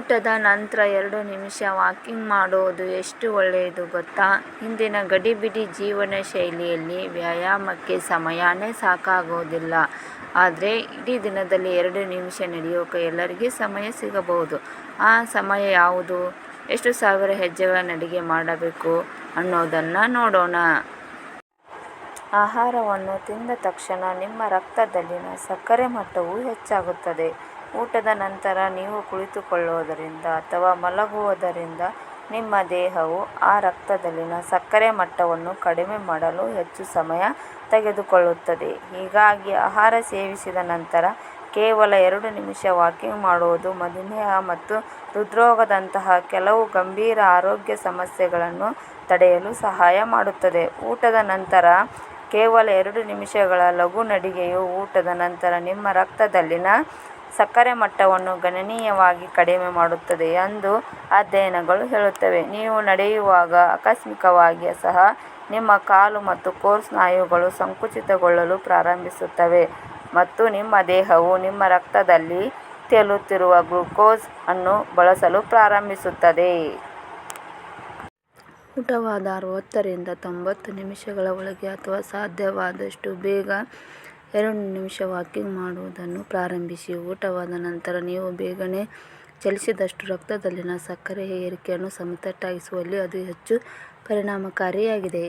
ಊಟದ ನಂತರ 2 ನಿಮಿಷ ವಾಕಿಂಗ್ ಮಾಡೋದು ಎಷ್ಟು ಒಳ್ಳೆಯದು ಗೊತ್ತಾ? ಇಂದಿನ ಗಡಿಬಿಡಿ ಜೀವನ ಶೈಲಿಯಲ್ಲಿ ವ್ಯಾಯಾಮಕ್ಕೆ ಸಮಯನೇ ಸಾಕಾಗೋದಿಲ್ಲ. ಆದರೆ ಇಡೀ ದಿನದಲ್ಲಿ 2 ನಿಮಿಷ ನಡೆಯೋಕೆ ಎಲ್ಲರಿಗೂ ಸಮಯ ಸಿಗಬಹುದು. ಆ ಸಮಯ ಯಾವುದು? ಎಷ್ಟು ಸಾವಿರ ಹೆಜ್ಜೆಗಳ ನಡಿಗೆ ಮಾಡಬೇಕು ಅನ್ನೋದನ್ನು ನೋಡೋಣ. ಆಹಾರವನ್ನು ತಿಂದ ತಕ್ಷಣ ನಿಮ್ಮ ರಕ್ತದಲ್ಲಿನ ಸಕ್ಕರೆ ಮಟ್ಟವು ಹೆಚ್ಚಾಗುತ್ತದೆ. ಊಟದ ನಂತರ ನೀವು ಕುಳಿತುಕೊಳ್ಳುವುದರಿಂದ ಅಥವಾ ಮಲಗುವುದರಿಂದ ನಿಮ್ಮ ದೇಹವು ಆ ರಕ್ತದಲ್ಲಿನ ಸಕ್ಕರೆ ಮಟ್ಟವನ್ನು ಕಡಿಮೆ ಮಾಡಲು ಹೆಚ್ಚು ಸಮಯ ತೆಗೆದುಕೊಳ್ಳುತ್ತದೆ. ಹೀಗಾಗಿ ಆಹಾರ ಸೇವಿಸಿದ ನಂತರ ಕೇವಲ 2 ನಿಮಿಷ ವಾಕಿಂಗ್ ಮಾಡುವುದು ಮಧುಮೇಹ ಮತ್ತು ಹೃದ್ರೋಗದಂತಹ ಕೆಲವು ಗಂಭೀರ ಆರೋಗ್ಯ ಸಮಸ್ಯೆಗಳನ್ನು ತಡೆಯಲು ಸಹಾಯ ಮಾಡುತ್ತದೆ. ಊಟದ ನಂತರ ಕೇವಲ 2 ನಿಮಿಷಗಳ ಲಘು ನಡಿಗೆಯು ಊಟದ ನಂತರ ನಿಮ್ಮ ರಕ್ತದಲ್ಲಿನ ಸಕ್ಕರೆ ಮಟ್ಟವನ್ನು ಗಣನೀಯವಾಗಿ ಕಡಿಮೆ ಮಾಡುತ್ತದೆ ಎಂದು ಅಧ್ಯಯನಗಳು ಹೇಳುತ್ತವೆ. ನೀವು ನಡೆಯುವಾಗ ಆಕಸ್ಮಿಕವಾಗಿ ಸಹ ನಿಮ್ಮ ಕಾಲು ಮತ್ತು ಕೋರ್ ಸ್ನಾಯುಗಳು ಸಂಕುಚಿತಗೊಳ್ಳಲು ಪ್ರಾರಂಭಿಸುತ್ತವೆ ಮತ್ತು ನಿಮ್ಮ ದೇಹವು ನಿಮ್ಮ ರಕ್ತದಲ್ಲಿ ತೇಲುತ್ತಿರುವ ಗ್ಲೂಕೋಸ್ ಅನ್ನು ಬಳಸಲು ಪ್ರಾರಂಭಿಸುತ್ತದೆ. ಊಟವಾದ 60 ರಿಂದ 90 ನಿಮಿಷಗಳ ಒಳಗೆ ಅಥವಾ ಸಾಧ್ಯವಾದಷ್ಟು ಬೇಗ 2 ನಿಮಿಷ ವಾಕಿಂಗ್ ಮಾಡುವುದನ್ನು ಪ್ರಾರಂಭಿಸಿ. ಊಟವಾದ ನಂತರ ನೀವು ಬೇಗನೆ ಚಲಿಸಿದಷ್ಟು ರಕ್ತದಲ್ಲಿನ ಸಕ್ಕರೆಯ ಏರಿಕೆಯನ್ನು ಸಮತಟ್ಟಾಗಿಸುವಲ್ಲಿ ಅದು ಹೆಚ್ಚು ಪರಿಣಾಮಕಾರಿಯಾಗಿದೆ.